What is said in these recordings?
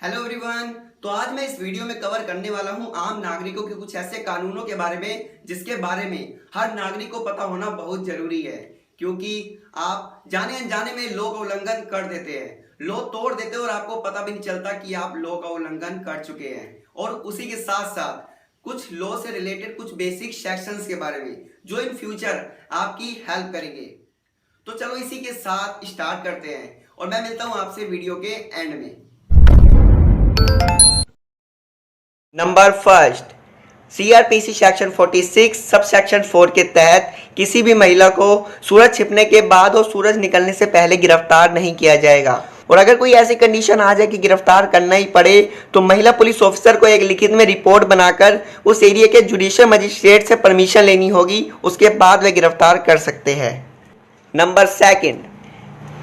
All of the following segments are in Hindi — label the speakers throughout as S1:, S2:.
S1: Hello everyone. तो आज मैं इस वीडियो में कवर करने वाला हूं आम नागरिकों के कुछ ऐसे कानूनों के बारे में जिसके बारे में हर नागरिक को पता होना बहुत जरूरी है, क्योंकि आप जाने अनजाने में लॉ का उल्लंघन कर देते हैं, लॉ तोड़ देते हैं और आपको पता भी नहीं चलता कि आप लॉ का उल्लंघन कर चुके हैं। और उसी के साथ साथ कुछ लॉ से रिलेटेड कुछ बेसिक सेक्शंस के बारे में जो इन फ्यूचर आपकी हेल्प करेंगे। तो चलो इसी के साथ स्टार्ट करते हैं और मैं मिलता हूं आपसे वीडियो के एंड में। Number first, CrPC section 46 sub section 4 के तहत किसी भी महिला को सूरज छिपने के बाद और सूरज निकलने से पहले गिरफ्तार नहीं किया जाएगा। और अगर कोई ऐसी कंडीशन आ जाए कि गिरफ्तार करना ही पड़े तो महिला पुलिस ऑफिसर को एक लिखित में रिपोर्ट बनाकर उस एरिया के जुडिशियल मजिस्ट्रेट से परमिशन लेनी होगी, उसके बाद वे गिरफ्तार कर सकते हैं। नंबर सेकंड,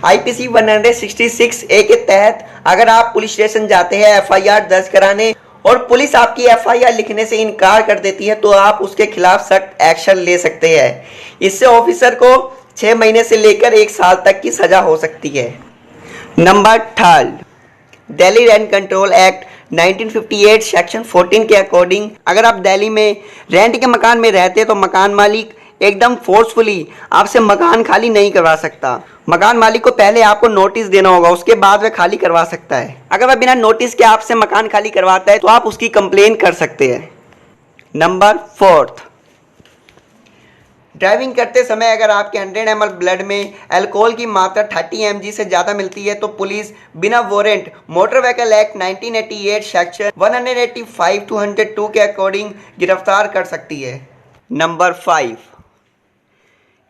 S1: आईपीसी 166 ए के तहत अगर आप पुलिस स्टेशन जाते हैं एफआईआर दर्ज कराने और पुलिस आपकी एफआईआर लिखने से इनकार कर देती है तो आप उसके खिलाफ सख्त एक्शन ले सकते हैं। इससे ऑफिसर को 6 महीने से लेकर 1 साल तक की सजा हो सकती है। Number third, Delhi rent control act 1958 section 14 के अकॉर्डिंग अगर आप दिल्ली में रेंट के मकान में रहते हैं तो मकान मालिक एकदम फोर्सफुली आपसे मकान खाली नहीं करवा सकता। मकान मालिक को पहले आपको नोटिस देना होगा, उसके बाद वह खाली करवा सकता है। अगर वह बिना नोटिस के आपसे मकान खाली करवाता है तो आप उसकी कंप्लेन कर सकते हैं। नंबर फोर्थ, ड्राइविंग करते समय अगर आपके 100 ml ब्लड में अल्कोहल की मात्रा 30 mg से ज़्यादा मिलती है तो पुलिस बिना warrant motor vehicle act 1988 section 185 to 102 के अकॉर्डिंग गिरफ्तार कर सकती है। नंबर 5,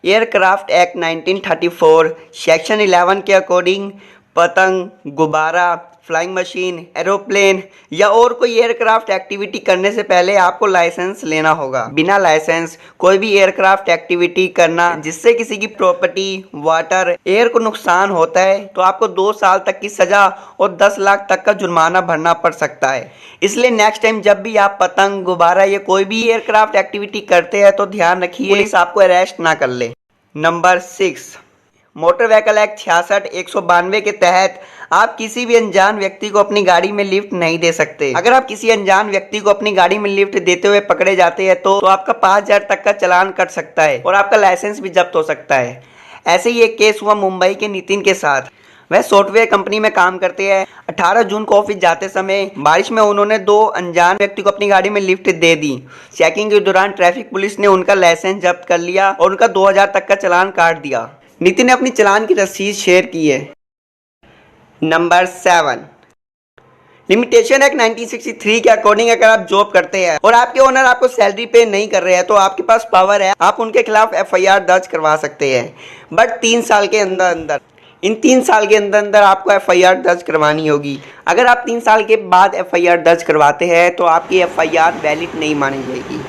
S1: एयरक्राफ्ट एक्ट 1934 सेक्शन 11 के अकॉर्डिंग पतंग, गुब्बारा, फ्लाइंग मशीन, एरोप्लेन या और कोई एयरक्राफ्ट एक्टिविटी करने से पहले आपको लाइसेंस लेना होगा। बिना लाइसेंस कोई भी एयरक्राफ्ट एक्टिविटी करना जिससे किसी की प्रॉपर्टी, वाटर, एयर को नुकसान होता है तो आपको 2 साल तक की सजा और 10 लाख तक का जुर्माना भरना पड़ सकता है। इसलिए नेक्स्ट टाइम जब भी आप पतंग, गुब्बारा या कोई भी एयरक्राफ्ट एक्टिविटी करते हैं तो ध्यान रखिए पुलिस आपको अरेस्ट ना कर ले। नंबर 6, मोटर व्हीकल एक्ट 66 192 के तहत आप किसी भी अनजान व्यक्ति को अपनी गाड़ी में लिफ्ट नहीं दे सकते। अगर आप किसी अनजान व्यक्ति को अपनी गाड़ी में लिफ्ट देते हुए पकड़े जाते हैं तो आपका 5,000 तक का चालान कट सकता है और आपका लाइसेंस भी जब्त हो सकता है। ऐसे ही एक केस हुआ मुंबई के नितिन के साथ। वह सॉफ्टवेयर कंपनी में काम करते हैं। 18 जून को ऑफिस जाते समय बारिश में उन्होंने 2 अनजान व्यक्ति को अपनी गाड़ी में लिफ्ट दे दी। चेकिंग के दौरान ट्रैफिक पुलिस ने उनका लाइसेंस जब्त कर लिया और उनका 2,000 तक का चालान काट दिया। नितिन ने अपनी चालान की रसीद शेयर की है। नंबर 7, लिमिटेशन एक्ट 1963 के अकॉर्डिंग अगर आप जॉब करते हैं और आपके ओनर आपको सैलरी पे नहीं कर रहे हैं तो आपके पास पावर है, आप उनके खिलाफ एफआईआर दर्ज करवा सकते हैं। बट 3 साल के अंदर इन 3 साल के अंदर आपको एफआईआर दर्ज करवानी होगी। अगर आप 3 साल के बाद एफआईआर दर्ज करवाते हैं तो आपकी एफआईआर वैलिड नहीं मानी जाएगी।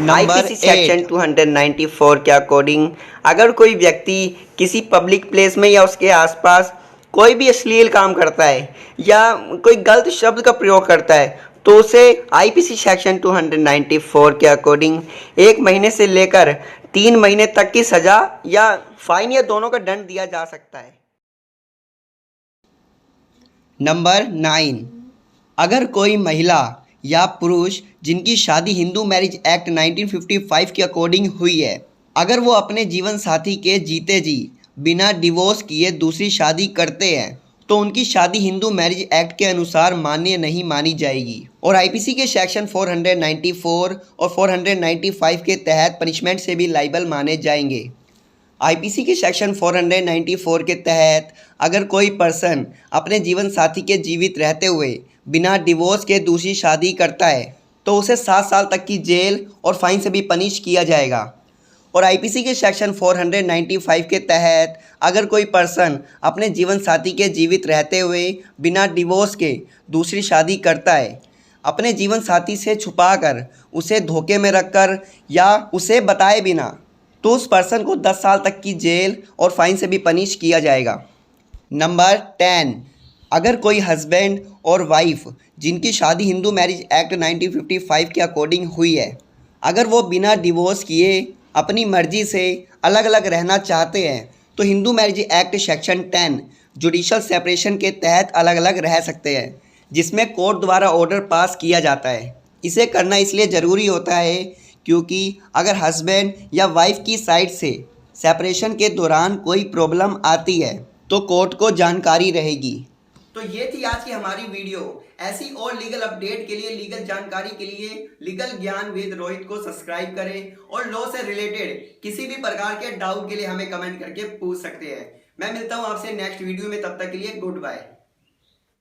S1: आईपीसी सेक्शन 294 के अकॉर्डिंग अगर कोई व्यक्ति किसी पब्लिक प्लेस में या उसके आसपास कोई भी अश्लील काम करता है या कोई गलत शब्द का प्रयोग करता है तो उसे आईपीसी सेक्शन 294 के अकॉर्डिंग 1 महीने से लेकर 3 महीने तक की सजा या फाइन या दोनों का दंड दिया जा सकता है।
S2: नंबर 9, अगर कोई महिला या पुरुष जिनकी शादी हिंदू मैरिज एक्ट 1955 के अकॉर्डिंग हुई है, अगर वो अपने जीवन साथी के जीते जी बिना डिवोर्स किए दूसरी शादी करते हैं तो उनकी शादी हिंदू मैरिज एक्ट के अनुसार मान्य नहीं मानी जाएगी और आईपीसी के सेक्शन 494 और 495 के तहत पनिशमेंट से भी लाइबल माने जाएंगे। आईपीसी के सेक्शन 494 के तहत अगर कोई पर्सन अपने जीवन साथी के जीवित रहते हुए बिना डिवोर्स के दूसरी शादी करता है तो उसे 7 साल तक की जेल और फाइन से भी पनिश किया जाएगा। और आईपीसी के सेक्शन 495 के तहत अगर कोई पर्सन अपने जीवन साथी के जीवित रहते हुए बिना डिवोर्स के दूसरी शादी करता है, अपने जीवन साथी से छुपाकर उसे धोखे में रखकर या उसे बताए बिना, तो उस पर्सन को 10 साल तक की जेल और फाइन से भी पनिश किया जाएगा। नंबर 10, अगर कोई हस्बैंड और वाइफ जिनकी शादी हिंदू मैरिज एक्ट 1955 के अकॉर्डिंग हुई है, अगर वो बिना डिवोर्स किए अपनी मर्जी से अलग अलग रहना चाहते हैं तो Hindu marriage act section 10 judicial separation के तहत अलग अलग रह सकते हैं, जिसमें कोर्ट द्वारा ऑर्डर पास किया जाता है। इसे करना इसलिए ज़रूरी होता है क्योंकि अगर हस्बैंड या वाइफ की साइड से सेपरेशन के दौरान कोई प्रॉब्लम आती है तो कोर्ट को जानकारी रहेगी। तो ये थी आज की हमारी वीडियो। ऐसी और लीगल अपडेट के लिए, लीगल जानकारी के लिए लीगल ज्ञान विद रोहित को सब्सक्राइब करें और लॉ से रिलेटेड किसी भी प्रकार के डाउट के लिए हमें कमेंट करके पूछ सकते हैं। मैं मिलता हूं आपसे नेक्स्ट वीडियो में, तब तक के लिए गुड बाय।